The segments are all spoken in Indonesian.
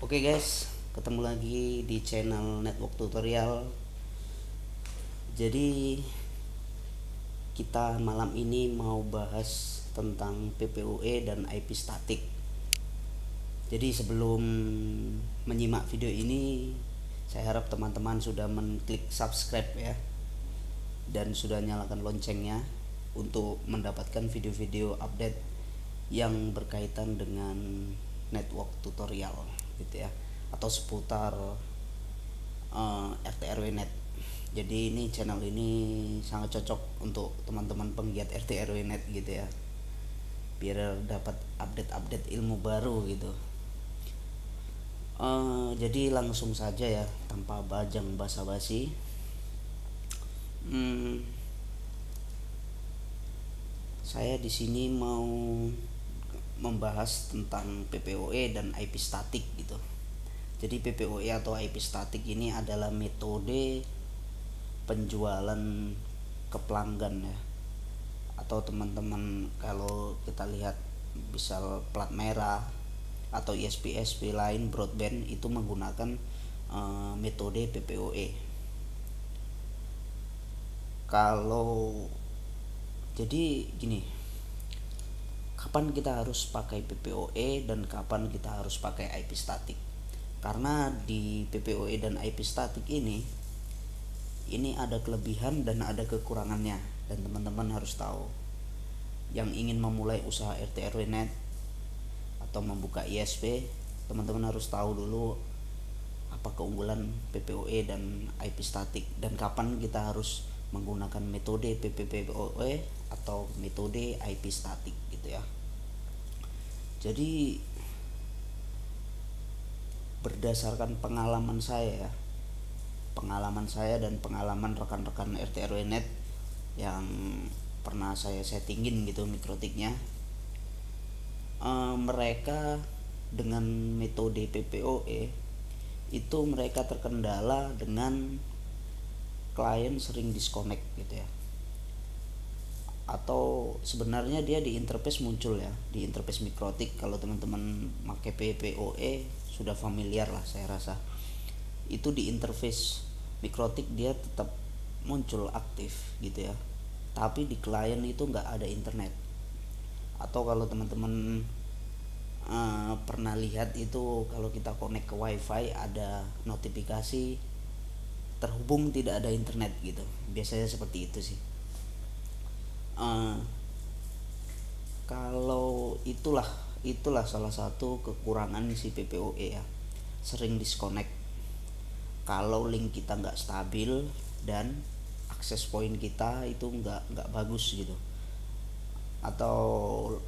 Oke guys, ketemu lagi di channel Network Tutorial. Jadi kita malam ini mau bahas tentang PPOE dan IP statik. Jadi sebelum menyimak video ini, saya harap teman-teman sudah mengklik subscribe ya, dan sudah nyalakan loncengnya untuk mendapatkan video-video update yang berkaitan dengan network tutorial gitu ya, atau seputar RT RW net. Jadi ini channel ini sangat cocok untuk teman-teman penggiat RT RW net gitu ya, biar dapat update-update ilmu baru gitu. Jadi langsung saja ya, tanpa bajang basa-basi. Saya di sini mau membahas tentang PPOE dan IP statik gitu. Jadi PPOE atau IP statik ini adalah metode penjualan ke pelanggan ya. Atau teman-teman kalau kita lihat misal plat merah atau ISP-ISP lain broadband itu menggunakan metode PPOE. Kalau jadi gini, kapan kita harus pakai PPOE dan kapan kita harus pakai IP statik? Karena di PPOE dan IP statik ini ada kelebihan dan ada kekurangannya, dan teman-teman harus tahu. Yang ingin memulai usaha RT RW net atau membuka ISP, teman-teman harus tahu dulu apa keunggulan PPOE dan IP statik dan kapan kita harus menggunakan metode PPOE atau metode IP statik gitu ya. Jadi berdasarkan pengalaman saya dan pengalaman rekan-rekan RT RW net yang pernah saya settingin gitu mikrotiknya, mereka dengan metode PPOE itu mereka terkendala dengan klien sering disconnect gitu ya, atau sebenarnya dia di interface muncul ya, di interface mikrotik. Kalau teman-teman pakai PPOE sudah familiar lah saya rasa, itu di interface mikrotik dia tetap muncul aktif gitu ya, tapi di klien itu nggak ada internet. Atau kalau teman-teman pernah lihat itu, kalau kita connect ke wifi ada notifikasi terhubung tidak ada internet gitu, biasanya seperti itu sih. Kalau itulah salah satu kekurangan si PPOE ya, sering disconnect kalau link kita nggak stabil dan akses point kita itu nggak bagus gitu. Atau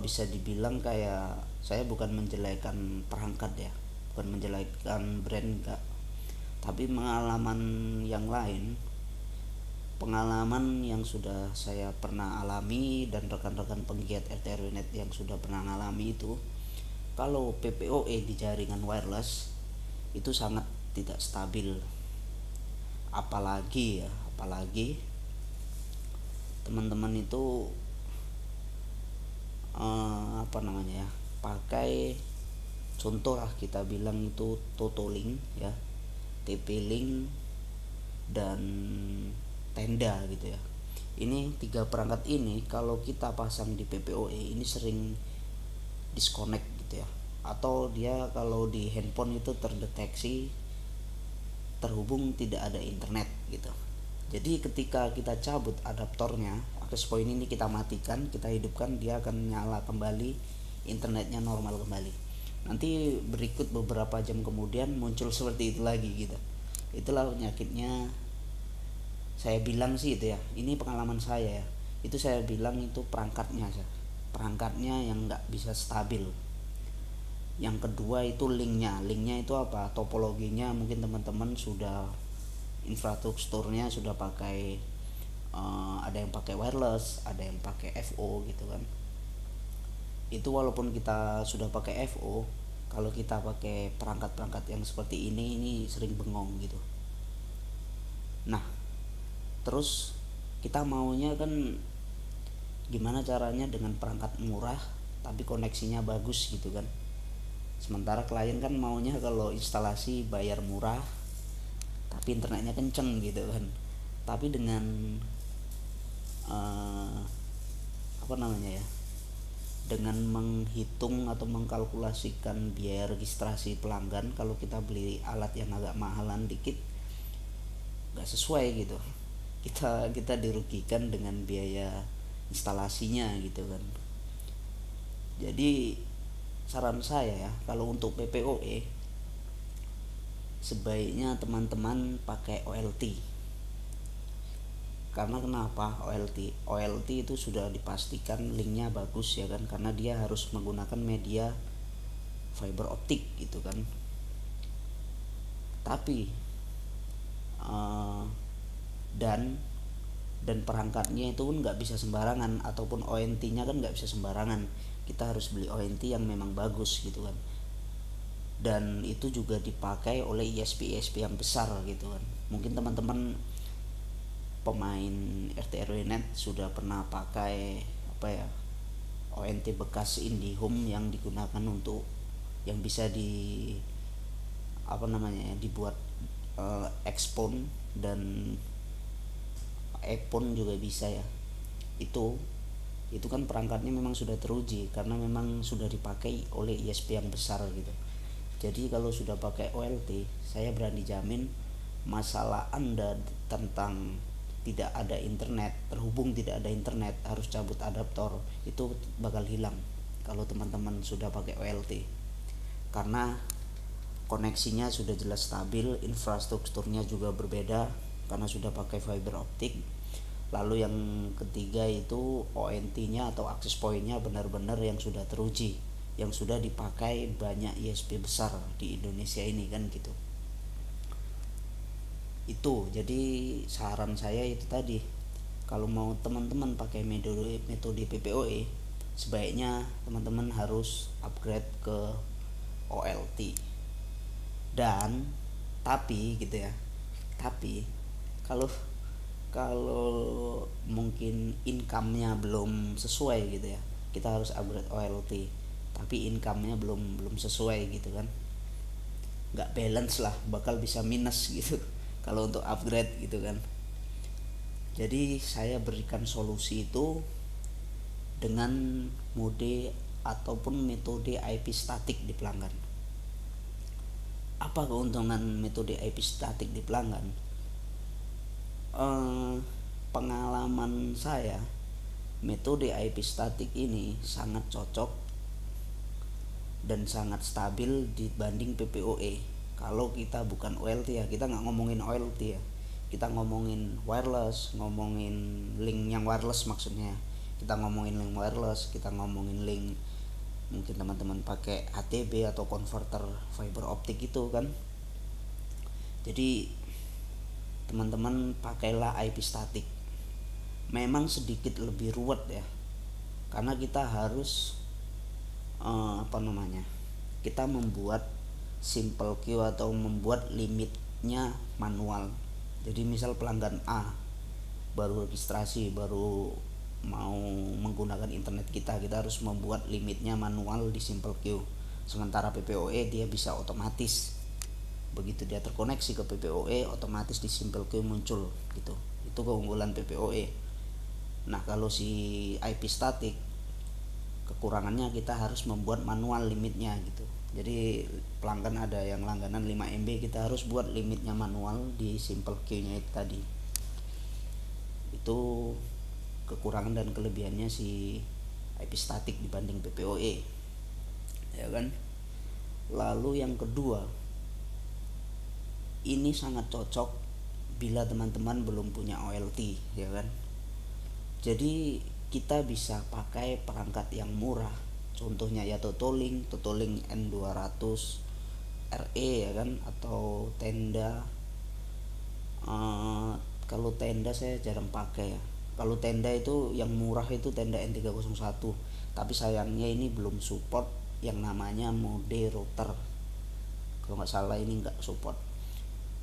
bisa dibilang kayak, saya bukan menjelekan perangkat ya, bukan menjelekan brand enggak, tapi pengalaman yang sudah saya pernah alami dan rekan-rekan penggiat RT RW net yang sudah pernah mengalami itu, kalau PPOE di jaringan wireless itu sangat tidak stabil. Apalagi teman-teman itu pakai, contoh lah kita bilang itu Totolink ya, TP-Link dan Tenda gitu ya. Ini 3 perangkat ini kalau kita pasang di PPOE ini sering disconnect gitu ya, atau dia kalau di handphone itu terdeteksi terhubung tidak ada internet gitu. Jadi ketika kita cabut adaptornya, access point ini kita matikan, kita hidupkan, dia akan nyala kembali, internetnya normal kembali. Nanti berikut beberapa jam kemudian muncul seperti itu lagi gitu. Itulah penyakitnya. Saya bilang sih itu ya, ini pengalaman saya ya, itu saya bilang itu perangkatnya yang nggak bisa stabil. Yang kedua itu linknya itu apa, topologinya mungkin teman-teman sudah, infrastrukturnya sudah pakai, ada yang pakai wireless, ada yang pakai FO gitu kan. Itu walaupun kita sudah pakai FO, kalau kita pakai perangkat-perangkat yang seperti ini sering bengong gitu. Nah terus kita maunya kan gimana caranya dengan perangkat murah tapi koneksinya bagus gitu kan. Sementara klien kan maunya kalau instalasi bayar murah tapi internetnya kenceng gitu kan. Tapi dengan apa namanya ya, dengan menghitung atau mengkalkulasikan biaya registrasi pelanggan, kalau kita beli alat yang agak mahalan dikit nggak sesuai gitu, kita dirugikan dengan biaya instalasinya gitu kan. Jadi saran saya ya, kalau untuk PPOE sebaiknya teman-teman pakai OLT. Karena kenapa OLT? OLT itu sudah dipastikan linknya bagus ya kan, karena dia harus menggunakan media fiber optik gitu kan. Tapi dan perangkatnya itu pun nggak bisa sembarangan, ataupun ONT-nya kan nggak bisa sembarangan. Kita harus beli ONT yang memang bagus gitu kan. Dan itu juga dipakai oleh ISP yang besar gitu kan. Mungkin teman-teman pemain RT RW net sudah pernah pakai apa ya, ONT bekas IndiHome yang digunakan untuk yang bisa di apa namanya ya, dibuat Xphone dan iPhone juga bisa ya. Itu kan perangkatnya memang sudah teruji karena memang sudah dipakai oleh ISP yang besar gitu. Jadi kalau sudah pakai OLT, saya berani jamin masalah Anda tentang tidak ada internet, terhubung tidak ada internet, harus cabut adaptor, itu bakal hilang kalau teman-teman sudah pakai OLT. Karena koneksinya sudah jelas stabil, infrastrukturnya juga berbeda karena sudah pakai fiber optik. Lalu yang ketiga itu ONT-nya atau access point-nya benar-benar yang sudah teruji, yang sudah dipakai banyak ISP besar di Indonesia ini kan gitu. Itu jadi saran saya itu tadi, kalau mau teman-teman pakai metode PPOE, sebaiknya teman-teman harus upgrade ke OLT. Dan tapi gitu ya, tapi kalau mungkin income-nya belum sesuai gitu ya, kita harus upgrade OLT. Tapi income-nya belum sesuai gitu kan, nggak balance lah, bakal bisa minus gitu kalau untuk upgrade gitu kan. Jadi saya berikan solusi itu dengan mode ataupun metode IP statik di pelanggan. Apa keuntungan metode IP statik di pelanggan? Pengalaman saya, metode IP statik ini sangat cocok dan sangat stabil dibanding PPOE. Kalau kita bukan OLT ya, kita nggak ngomongin OLT ya, kita ngomongin wireless, ngomongin link yang wireless maksudnya. Kita ngomongin link wireless, kita ngomongin link mungkin teman-teman pakai HTB atau converter fiber optik itu kan. Jadi teman-teman pakailah IP statik. Memang sedikit lebih ruwet ya, karena kita harus kita membuat simple queue atau membuat limitnya manual. Jadi misal pelanggan A baru registrasi, baru mau menggunakan internet kita harus membuat limitnya manual di simple queue. Sementara PPOE dia bisa otomatis, begitu dia terkoneksi ke PPOE otomatis di simple queue muncul gitu. Itu keunggulan PPOE. Nah kalau si IP statik, kekurangannya kita harus membuat manual limitnya gitu. Jadi pelanggan ada yang langganan 5 MB, kita harus buat limitnya manual di simple queue-nya itu tadi. Itu kekurangan dan kelebihannya si IP statik dibanding PPOE ya kan. Lalu yang kedua, ini sangat cocok bila teman-teman belum punya OLT ya kan. Jadi kita bisa pakai perangkat yang murah, contohnya ya Totolink N200 RE ya kan, atau Tenda. Kalau Tenda saya jarang pakai ya. Kalau Tenda itu yang murah itu Tenda N301, tapi sayangnya ini belum support yang namanya mode router, kalau nggak salah ini nggak support.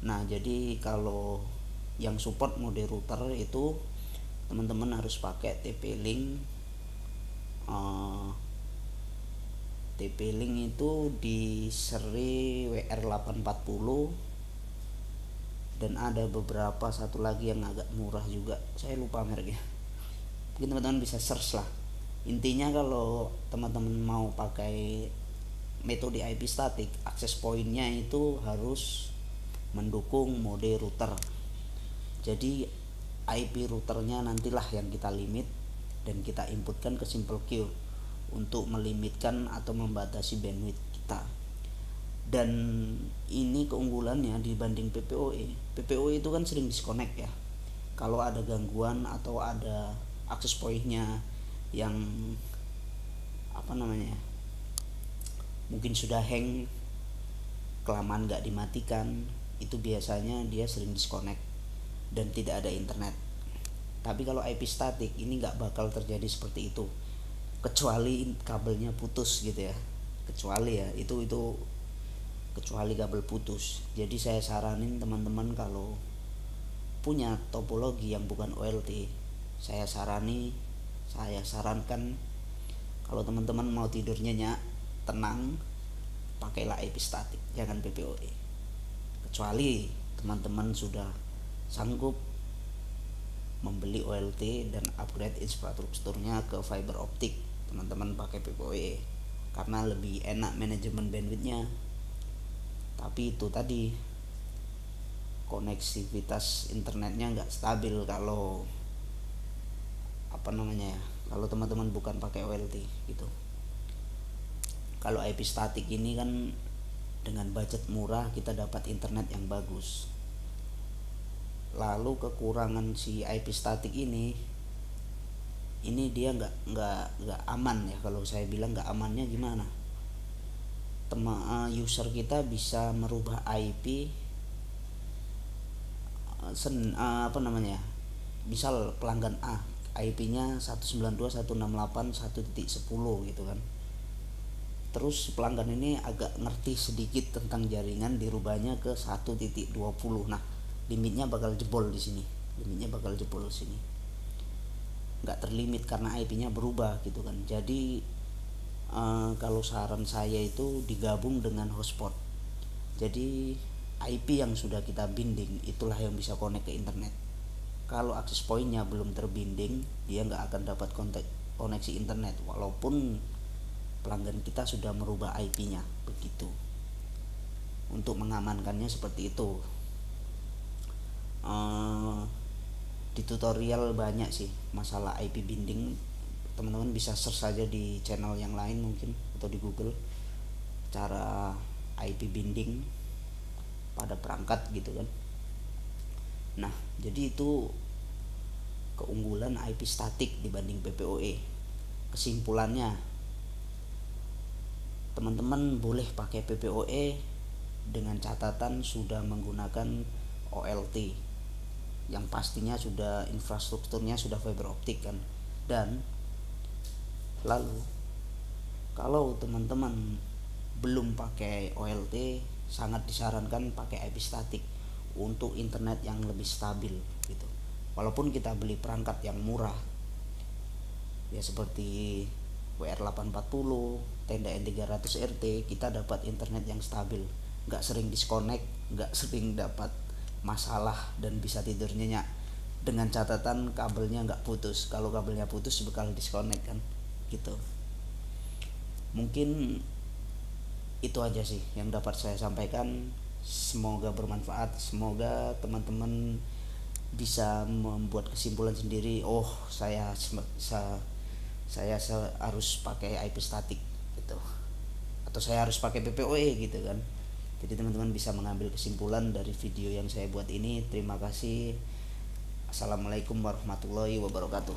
Nah jadi kalau yang support mode router itu teman-teman harus pakai TP-Link TP-Link itu di seri WR840, dan ada beberapa satu lagi yang agak murah juga, saya lupa mereknya. Mungkin teman-teman bisa search lah. Intinya kalau teman-teman mau pakai metode IP statik, akses pointnya itu harus mendukung mode router. Jadi IP routernya nantilah yang kita limit dan kita inputkan ke simple queue untuk melimitkan atau membatasi bandwidth kita. Dan ini keunggulannya dibanding PPOE. PPOE itu kan sering disconnect ya. Kalau ada gangguan atau ada akses pointnya yang mungkin sudah hang, kelamaan gak dimatikan, itu biasanya dia sering disconnect dan tidak ada internet. Tapi kalau IP statik ini gak bakal terjadi seperti itu, kecuali kabelnya putus gitu ya. Kecuali kabel putus. Jadi saya saranin teman-teman kalau punya topologi yang bukan OLT, saya sarankan kalau teman-teman mau tidur nyenyak, tenang, pakailah IP statik, jangan PPOE. Kecuali teman-teman sudah sanggup membeli OLT dan upgrade infrastrukturnya ke fiber optik, teman-teman pakai PPOE karena lebih enak manajemen bandwidthnya. Tapi itu tadi, koneksivitas internetnya nggak stabil kalau kalau teman-teman bukan pakai OLT gitu. Kalau IP statik ini kan dengan budget murah kita dapat internet yang bagus. Lalu kekurangan si IP statik ini dia nggak aman ya. Kalau saya bilang nggak amannya gimana, user kita bisa merubah IP misal pelanggan A IP-nya 192.168.1.10 gitu kan. Terus pelanggan ini agak ngerti sedikit tentang jaringan, dirubahnya ke 1.20. Nah, limitnya bakal jebol di sini. Nggak terlimit karena IP-nya berubah gitu kan. Jadi kalau saran saya itu digabung dengan hotspot. Jadi IP yang sudah kita binding itulah yang bisa connect ke internet. Kalau akses pointnya belum terbinding, dia nggak akan dapat koneksi internet walaupun pelanggan kita sudah merubah IP-nya. Begitu. Untuk mengamankannya seperti itu. Di tutorial banyak sih masalah IP binding, teman-teman bisa search saja di channel yang lain mungkin atau di Google cara IP binding pada perangkat gitu kan. Nah, jadi itu keunggulan IP statik dibanding PPOE. Kesimpulannya, teman-teman boleh pakai PPOE dengan catatan sudah menggunakan OLT yang pastinya sudah infrastrukturnya sudah fiber optik kan. Dan lalu kalau teman-teman belum pakai OLT, sangat disarankan pakai IP statik untuk internet yang lebih stabil gitu. Walaupun kita beli perangkat yang murah ya seperti WR840, tenda N300RT, kita dapat internet yang stabil, nggak sering disconnect, nggak sering dapat masalah, dan bisa tidur nyenyak dengan catatan kabelnya nggak putus. Kalau kabelnya putus bakal disconnect kan gitu. Mungkin itu aja sih yang dapat saya sampaikan. Semoga bermanfaat, semoga teman-teman bisa membuat kesimpulan sendiri. Oh, saya harus pakai IP statik gitu, atau saya harus pakai PPOE gitu kan. Jadi teman-teman bisa mengambil kesimpulan dari video yang saya buat ini. Terima kasih. Assalamualaikum warahmatullahi wabarakatuh.